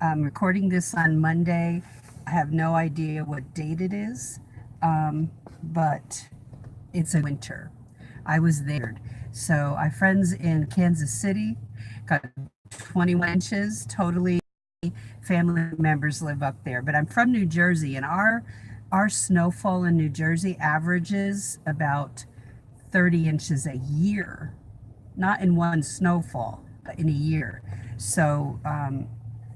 I'm recording this on Monday. I have no idea what date it is, but it's a winter. I was there. So I have friends in Kansas City, got 21 inches, totally family members live up there. But I'm from New Jersey, and our snowfall in New Jersey averages about 30 inches a year, not in one snowfall, but in a year. So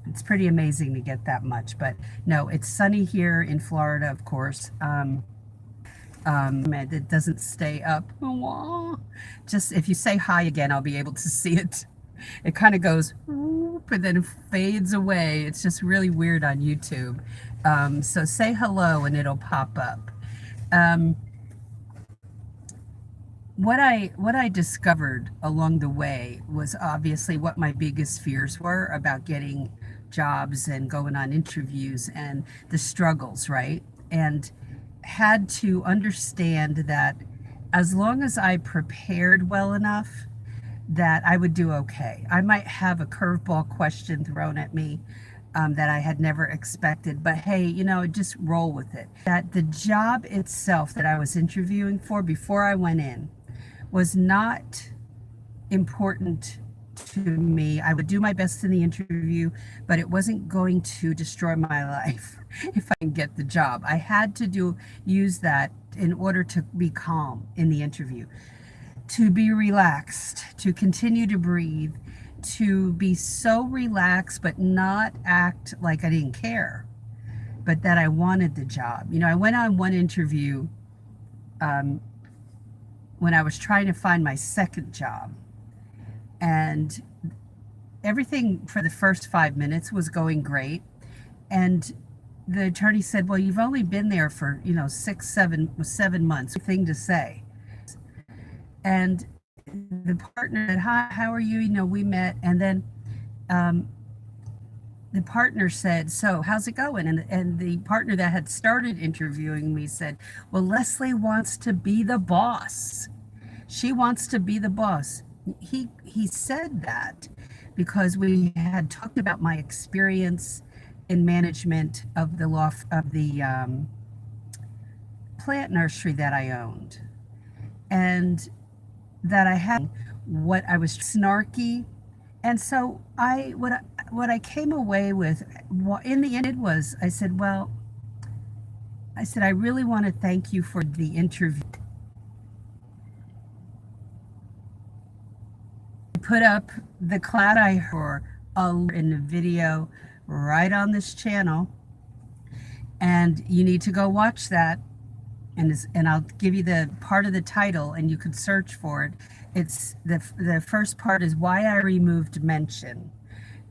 it's pretty amazing to get that much. But no, it's sunny here in Florida, of course. It doesn't stay up. Just if you say hi again, I'll be able to see it. It kind of goes, but then fades away. It's just really weird on YouTube. So say hello and it'll pop up. What I discovered along the way was obviously what my biggest fears were about getting jobs and going on interviews and the struggles, right? And had to understand that as long as I prepared well enough, that I would do okay. I might have a curveball question thrown at me that I had never expected, but hey, just roll with it. That the job itself that I was interviewing for before I went in was not important to me. I would do my best in the interview, but it wasn't going to destroy my life if I didn't get the job. I had to use that in order to be calm in the interview, to be relaxed, to continue to breathe, to be so relaxed but not act like I didn't care, but that I wanted the job. I went on one interview when I was trying to find my second job, and everything for the first 5 minutes was going great. And the attorney said, well, you've only been there for, 7 months. Thing to say. And the partner said, hi, how are you? We met. And then the partner said, so how's it going? And the partner that had started interviewing me said, well, Leslie wants to be the boss. She wants to be the boss. He said that because we had talked about my experience in management of the plant nursery that I owned, and that I had what I was snarky. And so what I came away with in the end was I said, I really want to thank you for the interview. Put up the cloud I heard in the video right on this channel, and you need to go watch that, and I'll give you the part of the title and you can search for it. It's the first part is why I removed mention.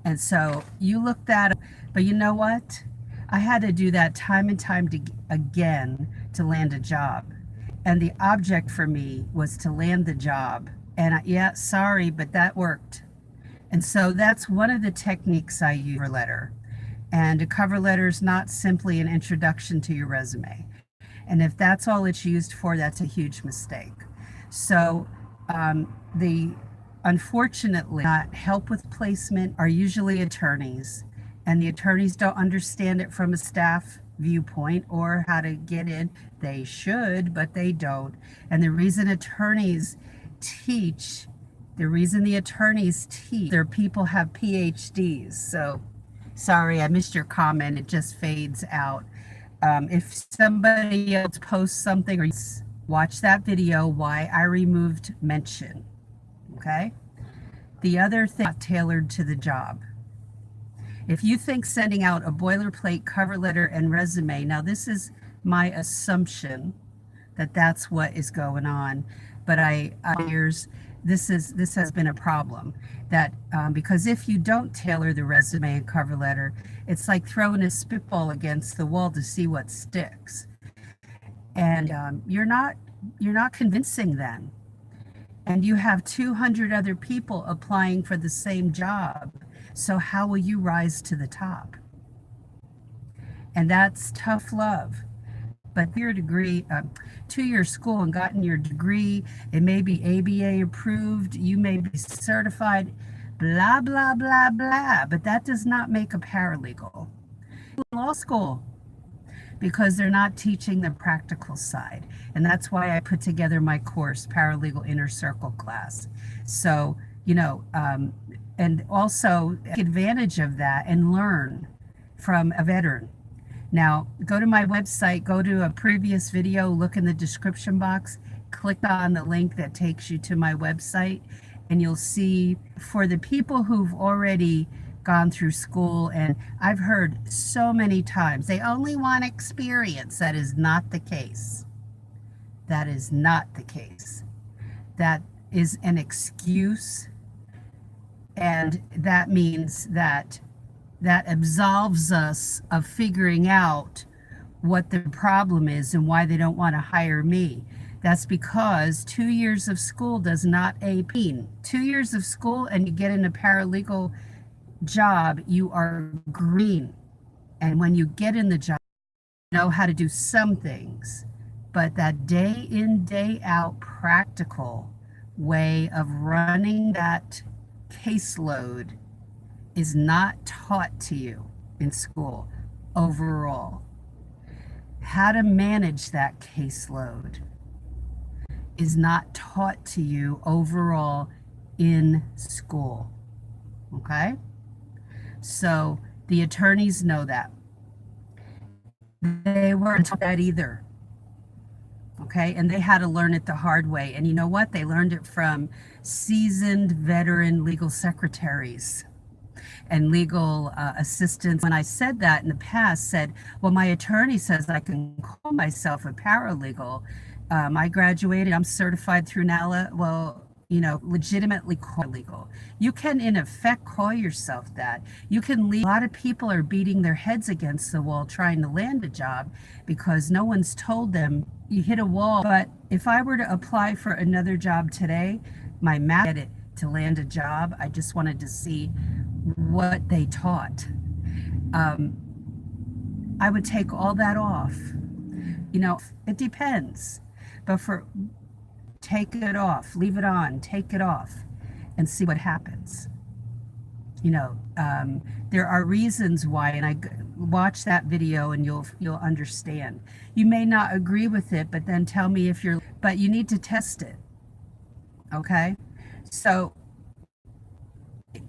And so you look that up, but you know what? I had to do that time and time again to land a job. And the object for me was to land the job. And yeah, sorry, but that worked. And so that's one of the techniques I use for a letter. And a cover letter is not simply an introduction to your resume. And if that's all it's used for, that's a huge mistake. So unfortunately, not help with placement are usually attorneys. And the attorneys don't understand it from a staff viewpoint or how to get in. They should, but they don't. And the reason the attorneys teach, their people have PhDs. So sorry, I missed your comment. It just fades out. If somebody else posts something, or watch that video, why I removed mention. Okay? The other thing, not tailored to the job. If you think sending out a boilerplate cover letter and resume, now this is my assumption that that's what is going on, but this has been a problem, that because if you don't tailor the resume and cover letter, it's like throwing a spitball against the wall to see what sticks, and you're not convincing them, and you have 200 other people applying for the same job. So how will you rise to the top? And that's tough love. But your degree, 2-year school and gotten your degree, it may be ABA approved, you may be certified, blah, blah, blah, blah. But that does not make a paralegal. Law school, because they're not teaching the practical side. And that's why I put together my course, Paralegal Inner Circle class. So, and also take advantage of that and learn from a veteran. Now, go to my website, go to a previous video, look in the description box, click on the link that takes you to my website, and you'll see for the people who've already gone through school, and I've heard so many times, they only want experience. That is not the case. That is not the case. That is an excuse, and that means that absolves us of figuring out what the problem is and why they don't want to hire me. That's because 2 years of school does not AP. 2 years of school and you get in a paralegal job, you are green. And when you get in the job, you know how to do some things. But that day in, day out practical way of running that caseload is not taught to you in school overall. How to manage that caseload is not taught to you overall in school. Okay? So the attorneys know that. They weren't taught that either. Okay? And they had to learn it the hard way. And you know what? They learned it from seasoned veteran legal secretaries and legal assistants. When I said that in the past, said, well, my attorney says I can call myself a paralegal. I graduated, I'm certified through NALA. Well, legitimately paralegal. You can, in effect, call yourself that. You can leave. A lot of people are beating their heads against the wall trying to land a job because no one's told them you hit a wall. But if I were to apply for another job today, my math to land a job, I just wanted to see what they taught. I would take all that off. It depends. But take it off, leave it on, take it off, and see what happens. There are reasons why, and I watch that video and you'll understand. You may not agree with it, but then tell me but you need to test it. Okay? So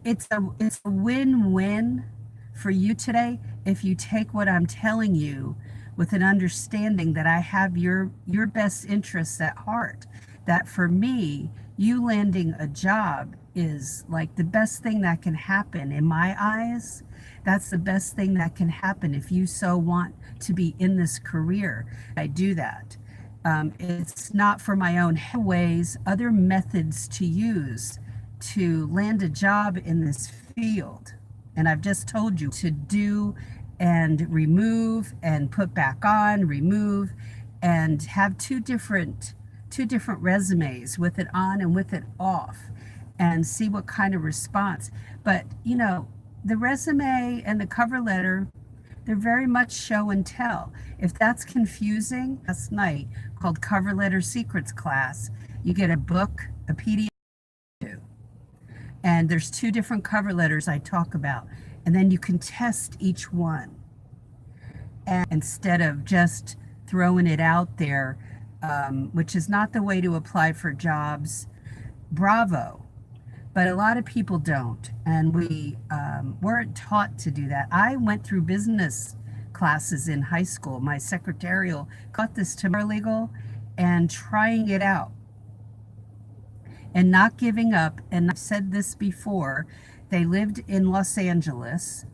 it's a win-win for you today if you take what I'm telling you with an understanding that I have your best interests at heart. That for me, you landing a job is like the best thing that can happen in my eyes. That's the best thing that can happen if you so want to be in this career. I do that. It's not for my own ways, other methods to use to land a job in this field. And I've just told you to do and remove and put back on, remove, and have two different resumes with it on and with it off and see what kind of response. But the resume and the cover letter, they're very much show and tell. If that's confusing, last night called Cover Letter Secrets class, you get a book, a PDF, and there's 2 different cover letters I talk about, and then you can test each one. And instead of just throwing it out there, which is not the way to apply for jobs, bravo. But a lot of people don't, and we weren't taught to do that. I went through business classes in high school. My secretarial got this to paralegal and trying it out and not giving up. And I've said this before, they lived in Los Angeles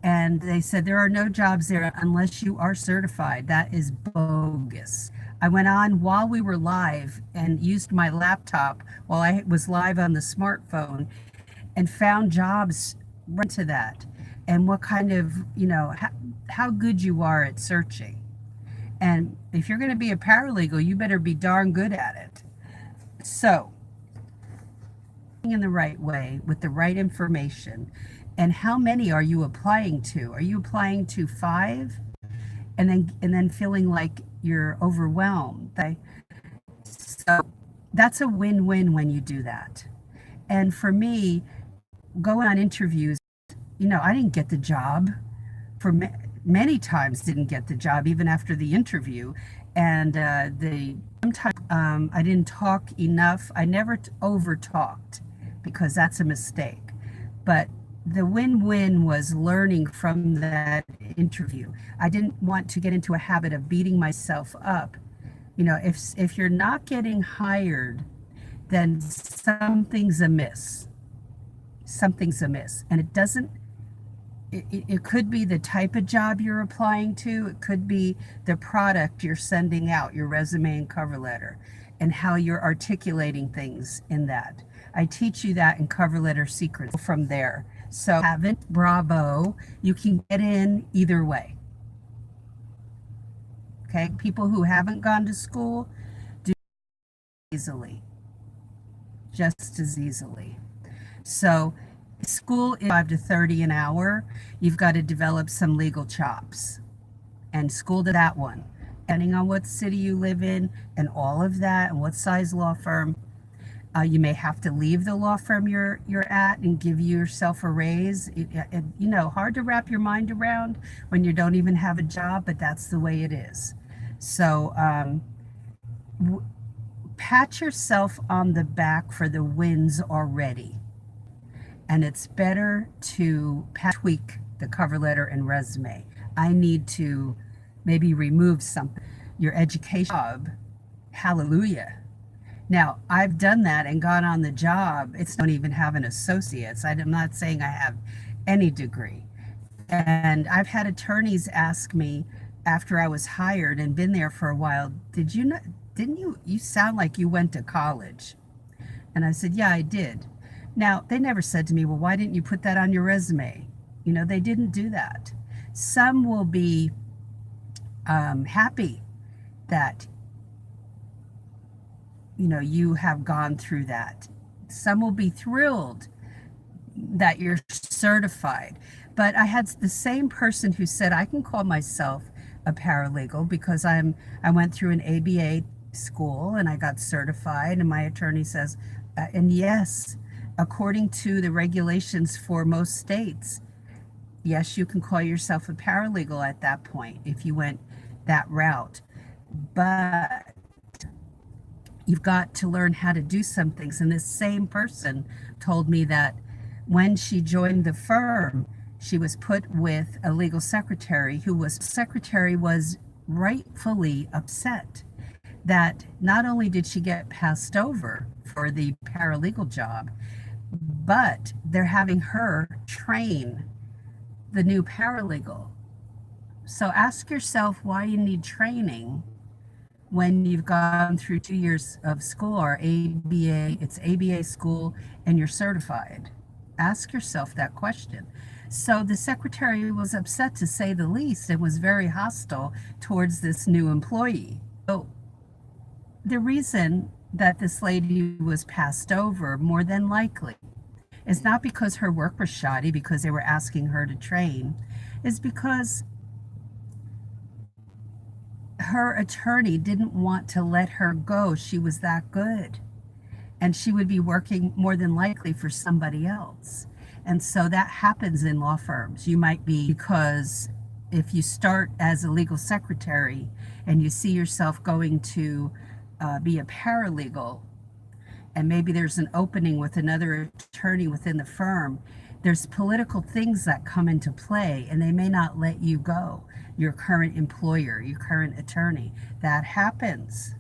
and they said there are no jobs there unless you are certified. That is bogus. I went on while we were live and used my laptop while I was live on the smartphone and found jobs right to that. And what kind of, how good you are at searching. And if you're going to be a paralegal, you better be darn good at it. So, in the right way with the right information. And how many are you applying to? Are you applying to 5 and then feeling like you're overwhelmed? So that's a win-win when you do that. And for me, going on interviews, I didn't get the job for many times, didn't get the job even after the interview. And the sometimes I didn't talk enough. I never over talked because that's a mistake. But the win-win was learning from that interview. I didn't want to get into a habit of beating myself up. If you're not getting hired, then something's amiss. Something's amiss. And it could be the type of job you're applying to. It could be the product you're sending out, your resume and cover letter, and how you're articulating things in that. I teach you that in Cover Letter Secrets from there. So haven't, bravo, you can get in either way. Okay, people who haven't gone to school do easily, just as easily. So school is 5 to 30 an hour. You've got to develop some legal chops, and school to that one, depending on what city you live in and all of that and what size law firm. You may have to leave the law firm you're at and give yourself a raise. Hard to wrap your mind around when you don't even have a job, but that's the way it is. So pat yourself on the back for the wins already. And it's better to tweak the cover letter and resume. I need to maybe remove something. Your education, hallelujah. Now, I've done that and gone on the job. It's don't even have an associate's. I'm not saying I have any degree. And I've had attorneys ask me after I was hired and been there for a while, didn't you sound like you went to college? And I said, yeah, I did. Now, they never said to me, well, why didn't you put that on your resume? They didn't do that. Some will be happy that you have gone through that. Some will be thrilled that you're certified. But I had the same person who said, I can call myself a paralegal because I went through an ABA school and I got certified. And my attorney says, and yes, according to the regulations for most states, yes, you can call yourself a paralegal at that point if you went that route. But you've got to learn how to do some things. And this same person told me that when she joined the firm, she was put with a legal secretary was rightfully upset that not only did she get passed over for the paralegal job, but they're having her train the new paralegal. So ask yourself why you need training when you've gone through 2 years of school or ABA, it's ABA school, and you're certified. Ask yourself that question. So the secretary was upset, to say the least, and was very hostile towards this new employee. So the reason that this lady was passed over, more than likely, is not because her work was shoddy, because they were asking her to train, is because her attorney didn't want to let her go. She was that good. And she would be working more than likely for somebody else. And so that happens in law firms. You might be, because if you start as a legal secretary and you see yourself going to be a paralegal, and maybe there's an opening with another attorney within the firm, there's political things that come into play, and they may not let you go, your current employer, your current attorney. That happens.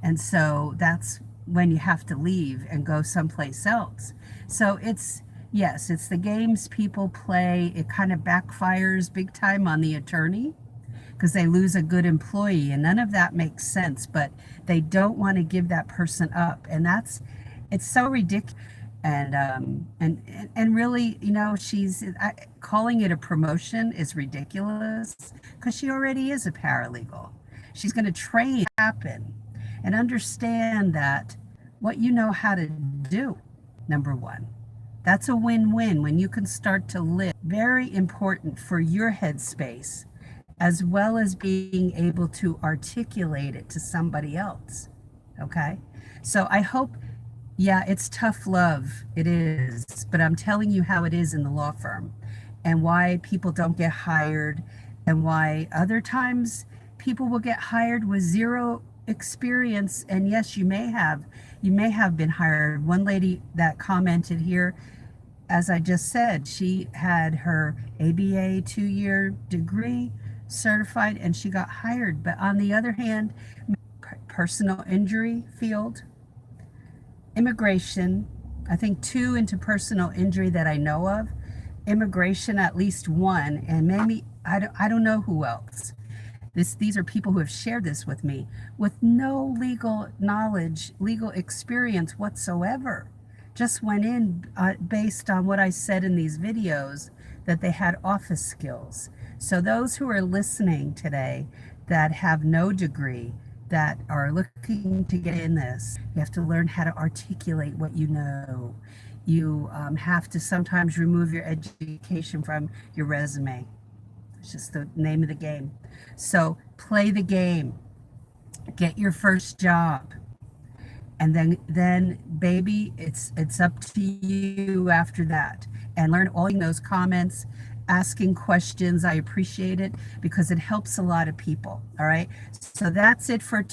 And so that's when you have to leave and go someplace else. So it's the games people play. It kind of backfires big time on the attorney because they lose a good employee, and none of that makes sense, but they don't want to give that person up. And it's so ridiculous. And really, she's calling it a promotion is ridiculous because she already is a paralegal. She's going to train happen and understand that what you know how to do, number one. That's a win-win when you can start to live. Very important for your headspace, as well as being able to articulate it to somebody else. Okay? So I hope Yeah, it's tough love. It is. But I'm telling you how it is in the law firm and why people don't get hired and why other times people will get hired with zero experience. And yes, you may have been hired. One lady that commented here, as I just said, she had her ABA 2 year degree certified and she got hired. But on the other hand, personal injury field, immigration, I think two into personal injury that I know of, immigration at least one, and maybe I don't know who else. These are people who have shared this with me with no legal knowledge, legal experience whatsoever. Just went in based on what I said in these videos that they had office skills. So those who are listening today that have no degree, that are looking to get in this, you have to learn how to articulate what you know. You have to sometimes remove your education from your resume. It's just the name of the game. So play the game, get your first job, and then baby, it's up to you after that. And learn all those comments, asking questions. I appreciate it because it helps a lot of people. All right. So that's it for